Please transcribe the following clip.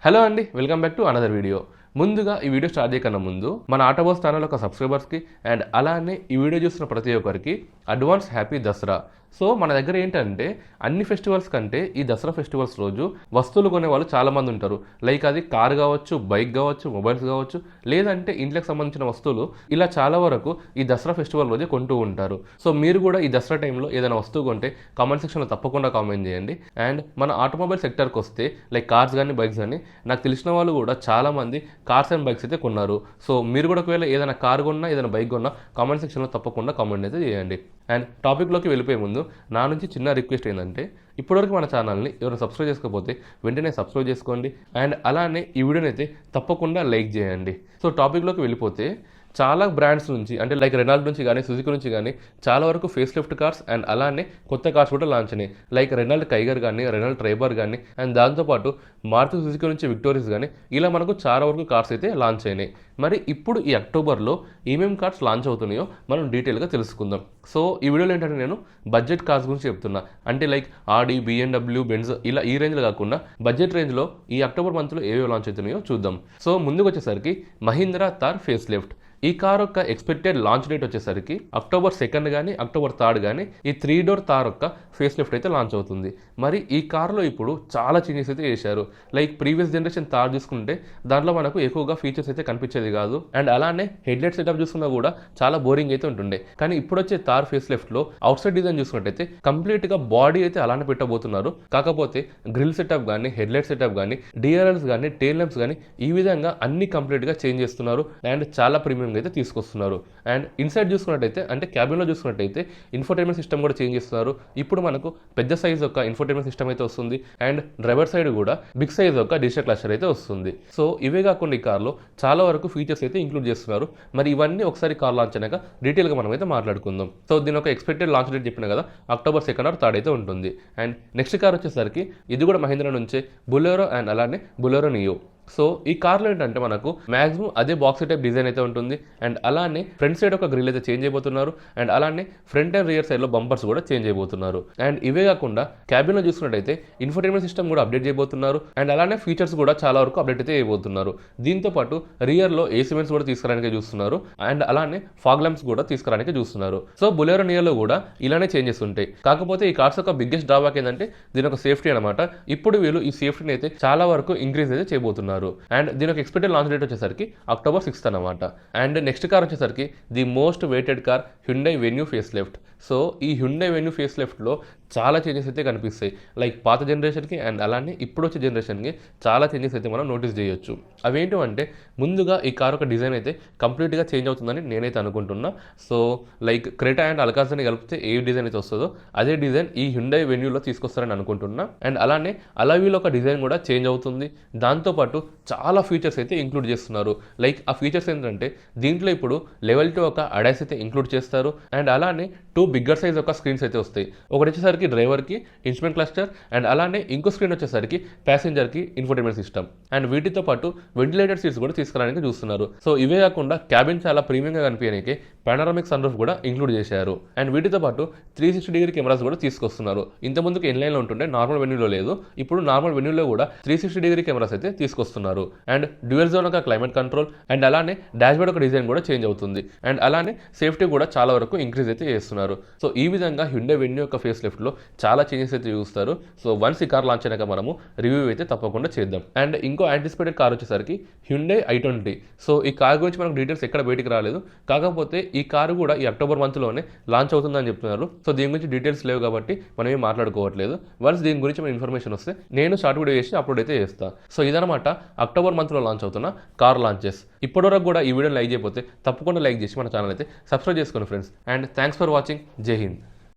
Hello అండి, welcome back to another video. ముందుగా ఈ వీడియో స్టార్ట్ చేయకన్నా ముందు మన ఆటోబాస్ ఛానల్ ఒక సబ్స్క్రైబర్స్కి అండ్ అలానే ఈ వీడియో చూస్తున్న ప్రతి ఒక్కరికి అడ్వాన్స్ హ్యాపీ దసరా. సో మన దగ్గర ఏంటంటే అన్ని ఫెస్టివల్స్ కంటే ఈ దసరా ఫెస్టివల్స్ రోజు వస్తువులు కొనే వాళ్ళు చాలామంది ఉంటారు. లైక్ అది కార్ కావచ్చు, బైక్ కావచ్చు, మొబైల్స్ కావచ్చు, లేదంటే ఇంట్లోకి సంబంధించిన వస్తువులు, ఇలా చాలా వరకు ఈ దసరా ఫెస్టివల్ రోజే కొంటూ ఉంటారు. సో మీరు కూడా ఈ దసరా టైంలో ఏదైనా వస్తువు కొంటే కామెంట్ సెక్షన్లో తప్పకుండా కామెంట్ చేయండి. అండ్ మన ఆటోమొబైల్ సెక్టర్కి వస్తే లైక్ కార్స్ కానీ బైక్స్ కానీ నాకు తెలిసిన వాళ్ళు కూడా చాలామంది కార్స్ అండ్ బైక్స్ అయితే కొన్నారు. సో మీరు కూడా ఒకవేళ ఏదైనా కార్ కొన్నా ఏదైనా బైక్ కొన్నా కామెంట్ సెక్షన్లో తప్పకుండా కామెంట్ అయితే చేయండి. అండ్ టాపిక్లోకి వెళ్ళిపోయే ముందు నా నుంచి చిన్న రిక్వెస్ట్ ఏంటంటే, ఇప్పటివరకు మన ఛానల్ని ఎవరైనా సబ్స్క్రైబ్ చేసుకోకపోతే వెంటనే సబ్స్క్రైబ్ చేసుకోండి. అండ్ అలానే ఈ వీడియోని అయితే తప్పకుండా లైక్ చేయండి. సో టాపిక్లోకి వెళ్ళిపోతే, చాలా బ్రాండ్స్ నుంచి అంటే లైక్ రెనాల్ట్ నుంచి కానీ సుజుకి నుంచి కానీ చాలా వరకు ఫేస్ లిఫ్ట్ కార్స్ అండ్ అలానే కొత్త కార్స్ కూడా లాంచ్ అయినాయి. లైక్ రెనాల్ట్ కైగర్ కానీ, రెనాల్ట్ ట్రైబర్ కానీ, అండ్ దాంతోపాటు మారుతి సుజుకి నుంచి విక్టోరియస్ కానీ, ఇలా మనకు చాలా వరకు కార్స్ అయితే లాంచ్ అయినాయి. మరి ఇప్పుడు ఈ అక్టోబర్లో ఏమేమి కార్స్ లాంచ్ అవుతున్నాయో మనం డీటెయిల్గా తెలుసుకుందాం. సో ఈ వీడియోలో ఏంటంటే నేను బడ్జెట్ కార్స్ గురించి చెప్తున్నా. అంటే లైక్ ఆడి, BMW, బెంజ్ ఇలా ఈ రేంజ్లో కాకుండా బడ్జెట్ రేంజ్లో ఈ అక్టోబర్ మంత్లో ఏవేవి లాంచ్ అవుతున్నాయో చూద్దాం. సో ముందుకు వచ్చేసరికి మహీంద్రా థార్ ఫేస్ లిఫ్ట్. ఈ కార్ యొక్క ఎక్స్పెక్టెడ్ లాంచ్ డేట్ వచ్చేసరికి అక్టోబర్ 2 కానీ అక్టోబర్ 3 కానీ ఈ 3 డోర్ థార్ యొక్క ఫేస్ లిఫ్ట్ అయితే లాంచ్ అవుతుంది. మరి ఈ కార్లో ఇప్పుడు చాలా చేంజెస్ అయితే చేశారు. లైక్ ప్రీవియస్ జనరేషన్ థార్ చూసుకుంటే దాంట్లో మనకు ఎక్కువగా ఫీచర్స్ అయితే కనిపించేది కాదు. అండ్ అలానే హెడ్లైట్ సెటప్ చూసుకున్నా కూడా చాలా బోరింగ్ అయితే ఉంటుండే. కానీ ఇప్పుడు వచ్చే థార్ ఫేస్ లిఫ్ట్లో అవుట్ సైడ్ డిజైన్ చూసుకున్నట్టయితే కంప్లీట్గా బాడీ అయితే అలానే పెట్టబోతున్నారు. కాకపోతే గ్రిల్ సెటప్ కానీ, హెడ్లైట్ సెటప్ కానీ, DRLs కానీ, టెయిల్ ల్యాంప్స్ కానీ ఈ విధంగా అన్ని కంప్లీట్గా చేంజ్ చేస్తున్నారు. అండ్ చాలా ప్రీమియం అయితే తీసుకొస్తున్నారు. అండ్ ఇన్సైడ్ చూసుకున్నట్టయితే అంటే క్యాబిన్లో చూసుకున్నట్టయితే ఇన్ఫోటైన్మెంట్ సిస్టమ్ కూడా చేంజ్ చేస్తున్నారు. ఇప్పుడు మనకు పెద్ద సైజ్ యొక్క ఇన్ఫోటైన్మెంట్ సిస్టమ్ అయితే వస్తుంది. అండ్ డ్రైవర్ సైడ్ కూడా బిగ్ సైజ్ యొక్క డిజిటల్ క్లస్టర్ అయితే వస్తుంది. సో ఇవే కాకుండా ఈ కార్లో చాలా వరకు ఫీచర్స్ అయితే ఇంక్లూడ్ చేస్తున్నారు. మరి ఇవన్నీ ఒకసారి కార్ లాంచ్ అయినాక డీటెయిల్గా మనం అయితే మాట్లాడుకుందాం. సో దీని ఒక ఎక్స్పెక్టెడ్ లాంచ్ డేట్ చెప్పిన కదా, అక్టోబర్ 2 or 3 అయితే ఉంటుంది. అండ్ నెక్స్ట్ కార్ వచ్చేసరికి ఇది కూడా మహీంద్రా నుంచే బొలెరో అండ్ అలానే బొలెరో నియో. సో ఈ కార్లో ఏంటంటే మనకు మ్యాక్సిమం అదే బాక్స్ టైప్ డిజైన్ అయితే ఉంటుంది. అండ్ అలానే ఫ్రంట్ సైడ్ ఒక గ్రిల్ అయితే చేంజ్ అయిపోతున్నారు. అండ్ అలానే ఫ్రంట్ అండ్ రియర్ సైడ్లో బంపర్స్ కూడా చేంజ్ అయిపోతున్నారు. అండ్ ఇవే కాకుండా క్యాబిన్లో చూసుకున్నట్టయితే ఇన్ఫోటైన్మెంట్ సిస్టమ్ కూడా అప్డేట్ చేయబోతున్నారు. అండ్ అలానే ఫీచర్స్ కూడా చాలా వరకు అప్డేట్ అయితే చేయబోతున్నారు. దీంతో పాటు రియర్లో AC వెంట్స్ కూడా తీసుకురానికి చూస్తున్నారు. అండ్ అలానే ఫాగ్ ల్యాంప్స్ కూడా తీసుకురానికి చూస్తున్నారు. సో బొలెరో నియోలో కూడా ఇలానే చేంజెస్ ఉంటాయి. కాకపోతే ఈ కార్స్ యొక్క బిగ్గెస్ట్ డ్రాబ్యాక్ ఏంటంటే దీని ఒక సేఫ్టీ అనమాట. ఇప్పుడు వీళ్ళు ఈ సేఫ్టీని అయితే చాలా వరకు ఇంక్రీజ్ అయితే చేయబోతున్నారు. అండ్ దీని ఒక ఎక్స్పెక్టెడ్ లాంచ్ డేట్ వచ్చేసరికి అక్టోబర్ 6 అనమాట. అండ్ నెక్స్ట్ కార్ వచ్చేసరికి the most waited car Hyundai Venue face lift. So ఈ హ్యుండై వెన్యూ ఫేస్ లిఫ్ట్లో చాలా చేంజెస్ అయితే కనిపిస్తాయి. లైక్ పాత జనరేషన్కి అండ్ అలానే ఇప్పుడు వచ్చే జనరేషన్కి చాలా చేంజెస్ అయితే మనం నోటీస్ చేయొచ్చు. అవేంటి అంటే, ముందుగా ఈ కార్ ఒక డిజైన్ అయితే కంప్లీట్గా చేంజ్ అవుతుందని నేనైతే అనుకుంటున్నా. సో లైక్ క్రెటా అండ్ అల్కాజ్ని కలిపితే ఏ డిజైన్ అయితే వస్తుందో అదే డిజైన్ ఈ హ్యుండై వెన్యూలో తీసుకొస్తారని అనుకుంటున్నా. అండ్ అలానే అలావీలో ఒక డిజైన్ కూడా చేంజ్ అవుతుంది. దాంతోపాటు చాలా ఫీచర్స్ అయితే ఇంక్లూడ్ చేస్తున్నారు. లైక్ ఆ ఫీచర్స్ ఏంటంటే దీంట్లో ఇప్పుడు లెవెల్ 2 ఒక అడాస్ అయితే ఇంక్లూడ్ చేస్తారు. అండ్ అలానే 2 బిగ్గర్ సైజ్ ఒక స్క్రీన్స్ అయితే వస్తాయి. ఒకటి వచ్చేసరికి డ్రైవర్కి ఇన్స్ట్రుమెంట్ క్లస్టర్ అండ్ అలానే ఇంకో స్క్రీన్ వచ్చేసరికి ప్యాసింజర్కి ఇన్ఫోటైన్మెంట్ సిస్టమ్. అండ్ వీటితో పాటు వెంటిలేటెడ్ సీట్స్ కూడా తీసుకురావడానికి చూస్తున్నారు. సో ఇవే కాకుండా క్యాబిన్ చాలా ప్రీమియంగా కనిపించడానికి పానోరామిక్ సన్ రూఫ్ కూడా ఇంక్లూడ్ చేశారు. అండ్ వీటితో పాటు 360 డిగ్రీ కెమెరాస్ కూడా తీసుకొస్తున్నారు. ఇంతకుముందుకు ఇన్లైన్లో ఉంటుండే, నార్మల్ వెన్యూలో లేదు. ఇప్పుడు నార్మల్ వెన్యూలో కూడా 360 డిగ్రీ కెమెరాస్ అయితే తీసుకొస్తున్నారు. అండ్ డ్యూయల్ జోన్ ఒక క్లైమేట్ కంట్రోల్ అండ్ అలానే డాష్బోర్డ్ ఒక డిజైన్ కూడా చేంజ్ అవుతుంది. అండ్ అలానే సేఫ్టీ కూడా చాలా వరకు ఇంక్రీజ్ అయితే చేస్తున్నారు. సో ఈ విధంగా హ్యుండై వెన్యూ యొక్క ఫేస్ లిఫ్ట్లో చాలా చేంజెస్ అయితే చూస్తారు. సో వన్స్ ఈ కార్ లాంచ్ అయినాక మనము రివ్యూ అయితే తప్పకుండా చేద్దాం. అండ్ ఇంకో యాంటిసిపేటెడ్ కార్ వచ్చేసరికి హ్యుండై i20. సో ఈ కార్ గురించి మనకు డీటెయిల్స్ ఎక్కడ బయటికి రాలేదు. కాకపోతే ఈ కారు కూడా ఈ అక్టోబర్ మంత్లోనే లాంచ్ అవుతుందని చెప్తున్నారు. సో దీని గురించి డీటెయిల్స్ లేవు కాబట్టి మనం ఏం మాట్లాడుకోవట్లేదు. వన్స్ దీని గురించి మన ఇన్ఫర్మేషన్ వస్తే నేను షార్ట్ వీడియో చేసి అప్లోడ్ అయితే చేస్తాను. సో ఇదనమాట అక్టోబర్ మంత్లో లాంచ్ అవుతున్న కార్ లాంచెస్. ఇప్పటివరకు కూడా ఈ వీడియో లైక్ చేయకపోతే తప్పకుండా లైక్ చేసి మన ఛానల్ అయితే సబ్స్క్రైబ్ చేసుకోండి friends. And thanks for watching. జై హింద్.